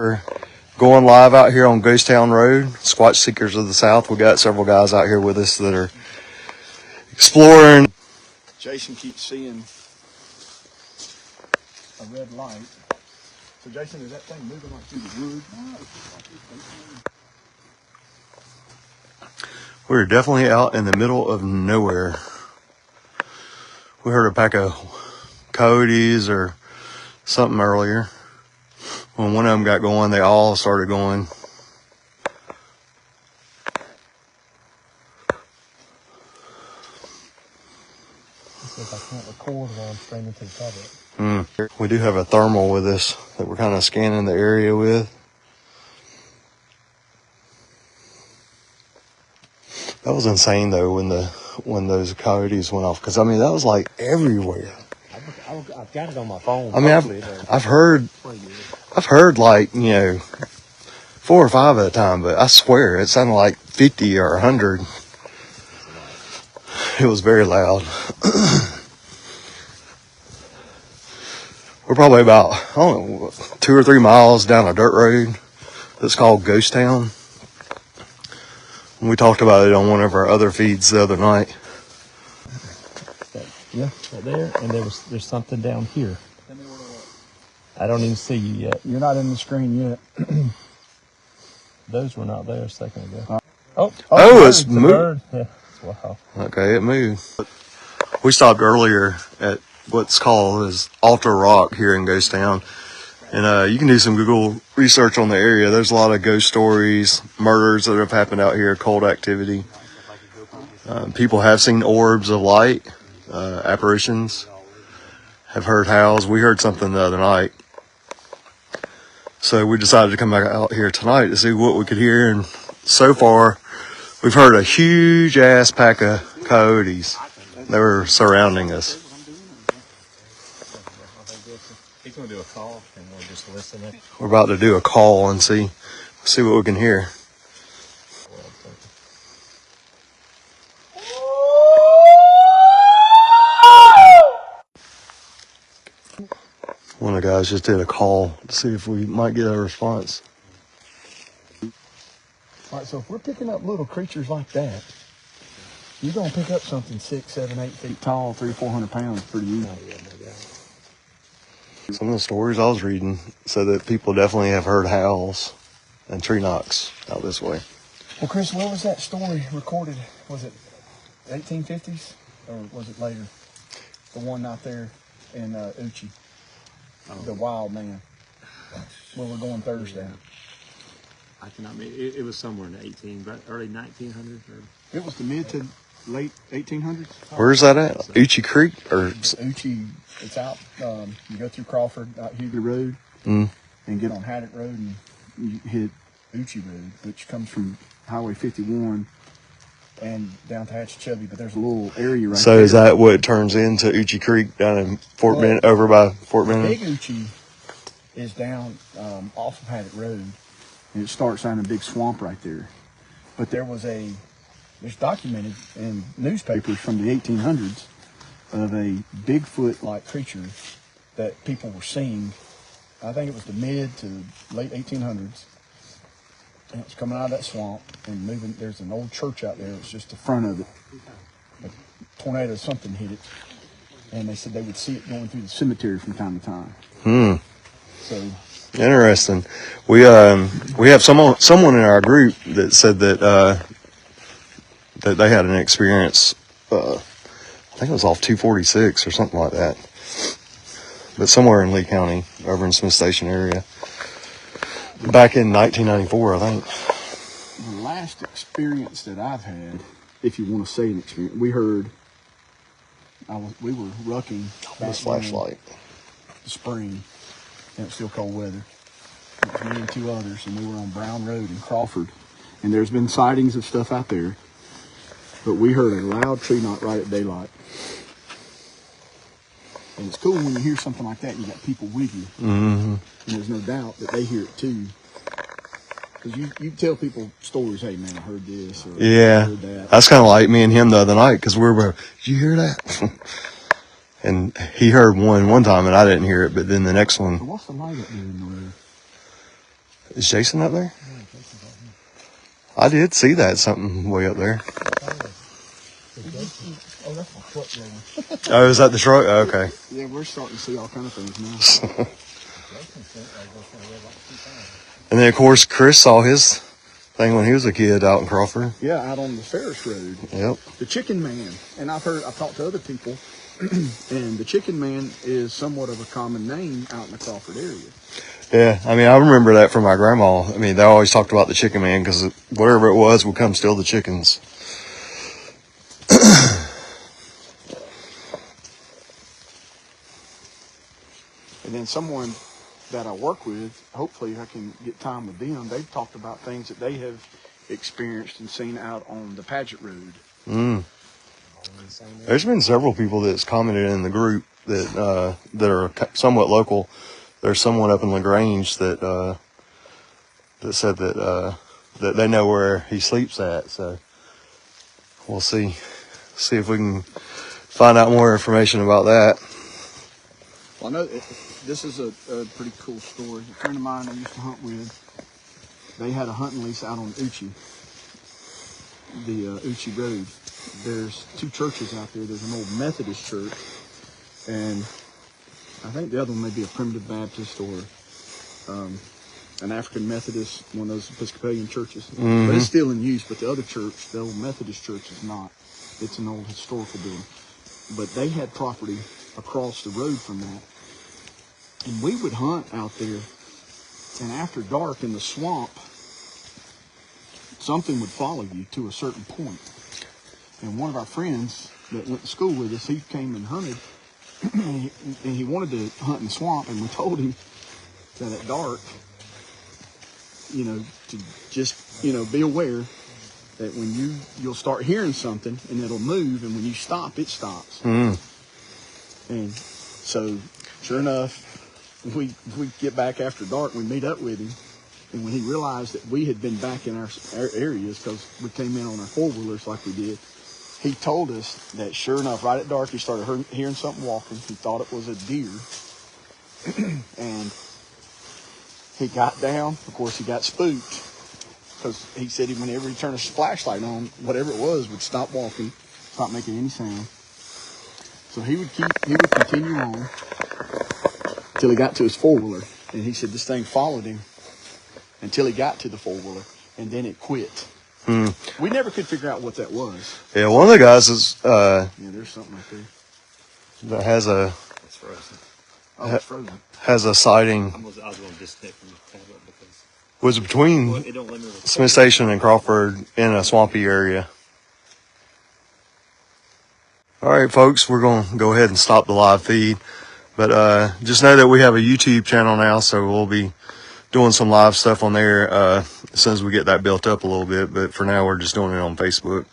We're going live out here on Ghost Town Road, Squatch Seekers of the South. We got several guys out here with us that are exploring. Jason keeps seeing a red light. So Jason, is that thing moving like through the wood? We're definitely out in the middle of nowhere. We heard a pack of coyotes or something earlier. When one of them got going, they all started going. I can't record while I'm streaming to the public. We do have a thermal with us that we're kind of scanning the area with. That was insane though when those coyotes went off, because I mean that was like everywhere. I've got it on my phone. I mean I've heard like 4 or 5 at a time, but I swear it sounded like 50 or 100. It was very loud. We're probably about 2 or 3 miles down a dirt road that's called Ghost Town. We talked about it on one of our other feeds the other night. Yeah, right there, and there's something down here. I don't even see you yet. You're not in the screen yet. Those were not there a second ago. It's moved. Yeah. Wow. Okay, it moved. We stopped earlier at what's called as Altar Rock here in Ghost Town. And you can do some Google research on the area. There's a lot of ghost stories, murders that have happened out here, occult activity. People have seen orbs of light, apparitions, have heard howls. We heard something the other night. So we decided to come back out here tonight to see what we could hear. And so far, we've heard a huge ass pack of coyotes. They were surrounding us. He's going to do a call, and we'll just listen. We're about to do a call and see what we can hear. One of the guys just did a call to see if we might get a response. All right, so if we're picking up little creatures like that, you're going to pick up something 6, 7, 8 feet tall, 300-400 pounds pretty easy. Some of the stories I was reading said that people definitely have heard howls and tree knocks out this way. Well, Chris, where was that story recorded? Was it 1850s or was it later? The one out there in Uchi, the wild man, where we're going Thursday. I cannot make it. Was somewhere in the early 1900s. It was the mid to late 1800s. Where's that at? Uchi Creek or Uchi? It's out. You go through Crawford, out Hughley Road, and get on Haddock Road, and you hit Uchi Road, which comes from Highway 51 and down to Hatchachubby. But there's a little area right there. So is that what turns into Uchi Creek down in Fort Benning, over by Fort Benning? Big Uchi is down off of Haddock Road, and it starts down a big swamp right there. But there's documented in newspapers from the 1800s of a Bigfoot-like creature that people were seeing. I think it was the mid to late 1800s. And it was coming out of that swamp and moving. There's an old church out there. It's just the front of it. A tornado, something hit it. And they said they would see it going through the cemetery from time to time. So interesting. We have someone in our group that said that that they had an experience. I think it was off 246 or something like that. But somewhere in Lee County, over in Smith Station area. Back in 1994, I think. The last experience that I've had, if you want to say an experience, we were rucking This flashlight. The spring, and it was still cold weather. It was me and 2 others, and we were on Brown Road in Crawford. And there's been sightings of stuff out there, but we heard a loud tree knock right at daylight. And it's cool when you hear something like that and you got people with you. And there's no doubt that they hear it too. Because you tell people stories, hey man, I heard this or yeah, I heard that. That's kind of like me and him the other night, because we were, did you hear that? And he heard one time and I didn't hear it, but then the next one. So what's the light up there in the road? Is Jason up there? I did see that something way up there. Oh, that's my truck rolling. Oh, is that the truck? Oh, okay. Yeah, we're starting to see all kind of things now. And then of course Chris saw his thing when he was a kid out in Crawford. Yeah, out on the Ferris Road. Yep. The Chicken Man. And I've talked to other people, and the Chicken Man is somewhat of a common name out in the Crawford area. Yeah, I mean, I remember that from my grandma. I mean, they always talked about the Chicken Man because whatever it was would come steal the chickens. And then someone that I work with, hopefully I can get time with them, they've talked about things that they have experienced and seen out on the Paget Road. Mm. There's been several people that's commented in the group that are somewhat local. There's someone up in LaGrange that said that they know where he sleeps at. So we'll see if we can find out more information about that. Well, I know this is a pretty cool story. A friend of mine I used to hunt with, they had a hunting lease out on Uchi, the Uchi Road. There's two churches out there. There's an old Methodist church, and I think the other one may be a Primitive Baptist or an African Methodist, one of those Episcopalian churches. Mm-hmm. But it's still in use. But the other church, the old Methodist church, is not. It's an old historical building. But they had property across the road from that. And we would hunt out there, and after dark in the swamp, something would follow you to a certain point. And one of our friends that went to school with us, he came and hunted, and he wanted to hunt in the swamp, and we told him that at dark, to just, be aware that when you'll start hearing something, and it'll move, and when you stop, it stops. Mm. And so, sure enough, we get back after dark, we meet up with him, and when he realized that we had been back in our areas, because we came in on our four-wheelers like we did, he told us that sure enough, right at dark, he started hearing something walking. He thought it was a deer. And he got down. Of course, he got spooked, because he said whenever he turned his flashlight on, whatever it was would stop walking, stop making any sound. So he would continue on till he got to his four-wheeler. And he said this thing followed him until he got to the four-wheeler, and then it quit. Mm. We never could figure out what that was. Yeah, one of the guys is Yeah, there's something right there. that has It's frozen. Oh, it's frozen. a sighting. I was going to disconnect from the tablet because Was between it don't let me record. Smith Station and Crawford in a swampy area. All right, folks, we're going to go ahead and stop the live feed. But just know that we have a YouTube channel now, so we'll be doing some live stuff on there as soon as we get that built up a little bit. But for now, we're just doing it on Facebook.